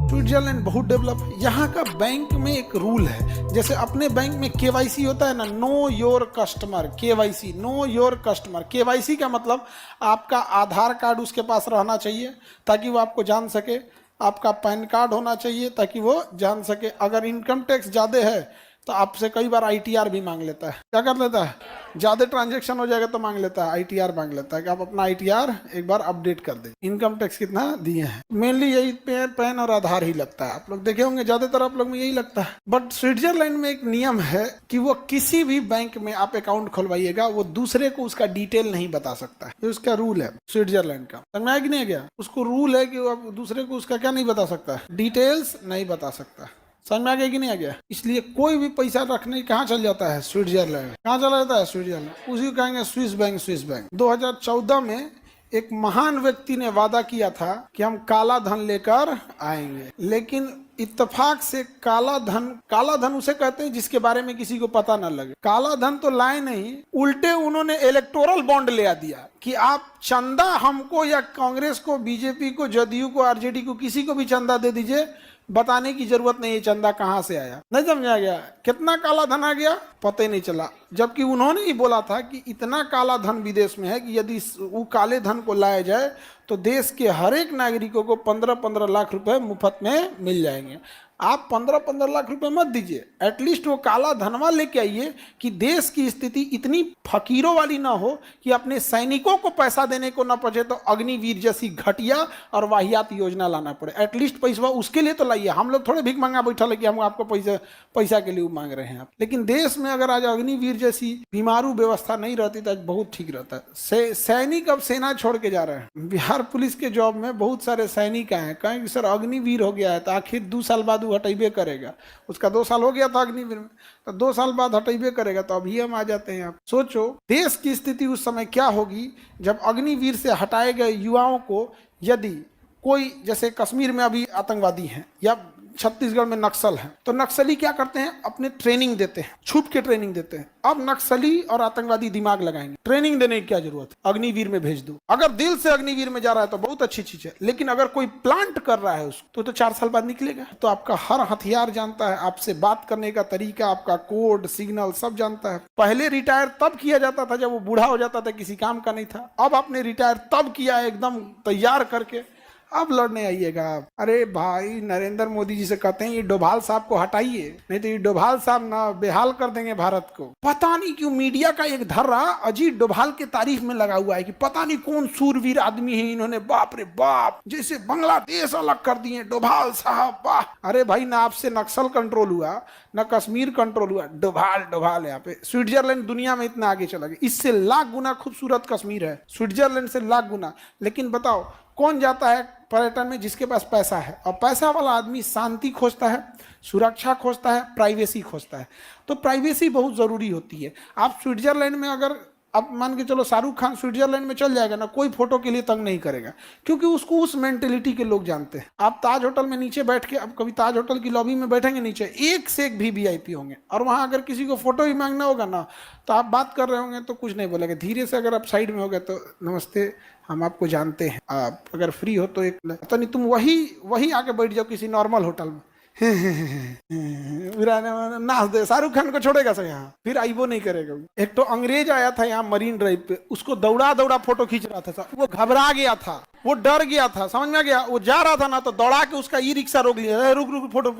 Switzerland बहुत develop है। यहाँ का बैंक में एक रूल है, जैसे अपने बैंक में केवाईसी होता है ना, know your customer, KYC, know your customer. KYC का मतलब आपका आधार कार्ड उसके पास रहना चाहिए ताकि वो आपको जान सके, आपका पैन कार्ड होना चाहिए ताकि वो जान सके। अगर इनकम टैक्स ज़्यादा है तो आपसे कई बार आईटीआर भी मांग लेता है। क्या कर लेता है? ज़्यादा ट्रांजैक्शन हो जाएगा तो मांग लेता है, आईटीआर मांग लेता है कि आप अपना आईटीआर एक बार अपडेट कर दें, इनकम टैक्स कितना दिए हैं। मेनली यही पैन और आधार ही लगता है, आप लोग देखे होंगे ज़्यादातर आप लोग में यही लगता है। बट स्विट्जरलैंड में एक नियम है कि वो किसी भी बैंक में आप अकाउंट खोलवाइएगा वो दूसरे को उसका डिटेल नहीं बता सकता है। ये उसका रूल है स्विट्जरलैंड का। समझ में आया कि नहीं गया? उसको रूल है कि वो दूसरे को उसका क्या नहीं बता सकता है, डिटेल्स नहीं बता सकता। समझ में आ गया कि नहीं आ गया? इसलिए कोई भी पैसा रखने कहाँ चल जाता है? स्विट्जरलैंड। कहाँ चला जाता है? स्विट्जरलैंड। उसी को कहेंगे स्विस बैंक। स्विस बैंक 2014 में एक महान व्यक्ति ने वादा किया था कि हम काला धन लेकर आएंगे, लेकिन इत्तेफाक से काला धन उसे कहते हैं जिसके बारे में किसी को पता न लगे। काला धन तो लाए नहीं, उल्टे उन्होंने इलेक्टोरल बॉन्ड ले दिया कि आप चंदा हमको या कांग्रेस को, बीजेपी को, जदयू को, आरजेडी को, किसी को भी चंदा दे दीजिए, बताने की जरूरत नहीं है चंदा कहां से आया। नहीं समझा गया? कितना काला धन आ गया पता ही नहीं चला, जबकि उन्होंने ही बोला था कि इतना काला धन विदेश में है कि यदि वो काले धन को लाया जाए तो देश के हर एक नागरिकों को 15-15 लाख रुपए मुफ्त में मिल जाएंगे। आप 15-15 लाख रुपए मत दीजिए, एटलीस्ट वो काला धनवा लेके आइए कि देश की स्थिति इतनी फकीरों वाली ना हो कि अपने सैनिकों को पैसा देने को ना पड़े तो अग्निवीर जैसी घटिया और वाहियात योजना लाना पड़े। एटलीस्ट पैसा उसके लिए तो लाइए। हम लोग थोड़े भीख मांगा बैठा है कि हम आपको पैसा के लिए मांग रहे हैं आप। लेकिन देश में अगर आज अग्निवीर जैसी बीमारू व्यवस्था नहीं रहती तो आज बहुत ठीक रहता है। सैनिक अब सेना छोड़ के जा रहे हैं। बिहार पुलिस के जॉब में बहुत सारे सैनिक आए हैं, कहें कि सर अग्निवीर हो गया है तो आखिर 2 साल बाद हटेबे करेगा। उसका 2 साल हो गया था अग्निवीर में, तो 2 साल बाद हटेबे करेगा, तो अभी हम आ जाते हैं। आप सोचो देश की स्थिति उस समय क्या होगी जब अग्निवीर से हटाए गए युवाओं को, यदि कोई जैसे कश्मीर में अभी आतंकवादी हैं या छत्तीसगढ़ में नक्सल है, तो नक्सली क्या करते हैं? अपने ट्रेनिंग देते हैं, छुप के ट्रेनिंग देते हैं। अब नक्सली और आतंकवादी दिमाग लगाएंगे, ट्रेनिंग देने की क्या जरूरत है? अग्निवीर में भेज दो। अगर दिल से अग्निवीर में जा रहा है तो बहुत अच्छी चीज है, लेकिन अगर कोई प्लांट कर रहा है उसको तो 4 साल बाद निकलेगा। तो आपका हर हथियार जानता है, आपसे बात करने का तरीका, आपका कोड सिग्नल सब जानता है। पहले रिटायर तब किया जाता था जब वो बूढ़ा हो जाता था, किसी काम का नहीं था। अब आपने रिटायर तब किया एकदम तैयार करके, अब लड़ने आइएगा आप। अरे भाई नरेंद्र मोदी जी से कहते हैं ये डोभाल साहब को हटाइए, नहीं तो ये डोभाल साहब ना बेहाल कर देंगे भारत को। पता नहीं क्यों मीडिया का एक धर्रा अजीत डोभाल के तारीफ में लगा हुआ है कि पता नहीं कौन सूरवीर आदमी है, इन्होंने बाप रे बाप जैसे बांग्लादेश अलग कर दिए डोभाल साहब, वाह। अरे भाई ना आपसे नक्सल कंट्रोल हुआ, ना कश्मीर कंट्रोल हुआ, डोभाल यहाँ पे। स्विट्जरलैंड दुनिया में इतना आगे चला गया, इससे लाख गुना खूबसूरत कश्मीर है, स्विट्जरलैंड से लाख गुना। लेकिन बताओ कौन जाता है पर्यटन में? जिसके पास पैसा है, और पैसा वाला आदमी शांति खोजता है, सुरक्षा खोजता है, प्राइवेसी खोजता है। तो प्राइवेसी बहुत जरूरी होती है। आप स्विट्जरलैंड में अगर अब मान के चलो शाहरुख खान स्विट्जरलैंड में चल जाएगा ना, कोई फोटो के लिए तंग नहीं करेगा, क्योंकि उसको उस मेंटेलिटी के लोग जानते हैं। आप ताज होटल में नीचे बैठ के, अब कभी ताज होटल की लॉबी में बैठेंगे नीचे, एक से एक भी वीआईपी होंगे, और वहां अगर किसी को फोटो ही मांगना होगा ना तो आप बात कर रहे होंगे तो कुछ नहीं बोलेंगे, धीरे से अगर आप साइड में हो गए तो नमस्ते हम आपको जानते हैं, आप अगर फ्री हो तो एक तो नहीं, तुम वही आके बैठ जाओ किसी नॉर्मल होटल में नाच दे। शाहरुख खान को छोड़ेगा सर यहाँ, फिर आई वो नहीं करेगा। एक तो अंग्रेज आया था यहाँ मरीन ड्राइव पे, उसको दौड़ा फोटो खींच रहा था सर, वो घबरा गया था, वो डर गया था, समझ में गया? वो जा रहा था ना तो दौड़ा के उसका ई रिक्शा रोक लिया, रुक फोटो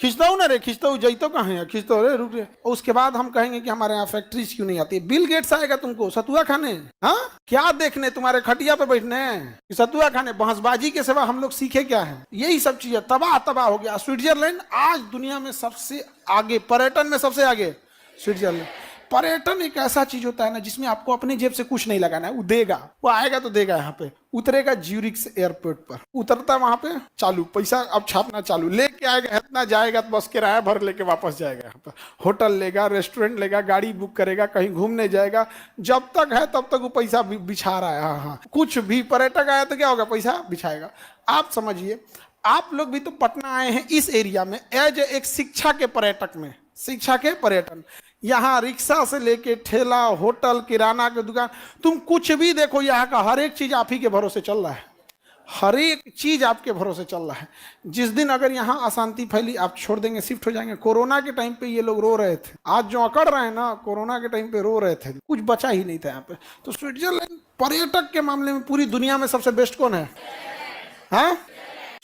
खींचता हूँ ना रे, खींचता हूँ, जैतो कहाँ है, खींचता हूँ रे, रुक रे। और उसके बाद हम कहेंगे कि हमारे यहाँ फैक्ट्रीज क्यों नहीं आती? बिल गेट्स आएगा तुमको सतुआ खाने, हाँ क्या देखने, तुम्हारे खटिया पे बैठने सतुआ खाने? बहसबाजी के सिवा हम लोग सीखे क्या है? यही सब चीजें तबाह हो गया। स्विट्जरलैंड आज दुनिया में सबसे आगे, पर्यटन में सबसे आगे स्विट्जरलैंड। पर्यटन एक ऐसा चीज होता है ना जिसमें आपको अपने जेब से कुछ नहीं लगाना है, वो देगा, वो आएगा तो देगा। यहाँ पे उतरेगा ज्यूरिख एयरपोर्ट पर, उतरता वहां पे चालू पैसा अब छापना चालू, लेके आएगा इतना, जाएगा तो बस किराया भर लेके वापस जाएगा। यहाँ पर होटल लेगा, रेस्टोरेंट लेगा, गाड़ी बुक करेगा, कहीं घूमने जाएगा, जब तक है तब तक वो पैसा बिछा रहा है। हाँ, कुछ भी पर्यटक आया तो क्या होगा? पैसा बिछाएगा। आप समझिए, आप लोग भी तो पटना आए हैं इस एरिया में एज एक शिक्षा के पर्यटक में, शिक्षा के पर्यटन। यहाँ रिक्शा से लेके ठेला, होटल, किराना की दुकान, तुम कुछ भी देखो, यहाँ का हर एक चीज आप ही के भरोसे चल रहा है। हर एक चीज आपके भरोसे चल रहा है। जिस दिन अगर यहाँ अशांति फैली, आप छोड़ देंगे, शिफ्ट हो जाएंगे। कोरोना के टाइम पे ये लोग रो रहे थे, आज जो अकड़ रहे हैं ना, कोरोना के टाइम पे रो रहे थे, कुछ बचा ही नहीं था यहाँ पे। तो स्विट्जरलैंड पर्यटक के मामले में पूरी दुनिया में सबसे बेस्ट कौन है? हाँ,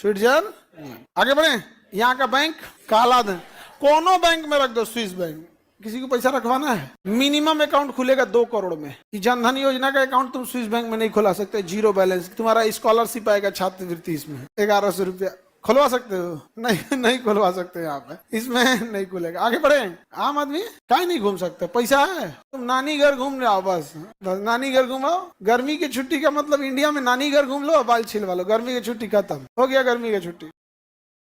स्विट्जरलैंड। आगे बढ़े। यहाँ का बैंक काला धन, कोनो बैंक में रख दो, स्विस बैंक। किसी को पैसा रखवाना है, मिनिमम अकाउंट खुलेगा 2 करोड़ में। जनधन योजना का अकाउंट तुम स्विस बैंक में नहीं खुला सकते, जीरो बैलेंस। तुम्हारा स्कॉलरशिप आएगा छात्रवृत्ति, इसमें 1100 रुपया खुलवा सकते हो? नहीं, नहीं खुलवा सकते यहाँ पे, इसमें नहीं खुलेगा। आगे बढ़े। आम आदमी कहीं नहीं घूम सकते, पैसा है, तुम नानी घर घूम रहे हो, बस नानी घर घूमो। गर्मी की छुट्टी का मतलब इंडिया में नानी घर घूम लो, बाल छिलवा लो, गर्मी की छुट्टी खत्म हो गया, गर्मी की छुट्टी।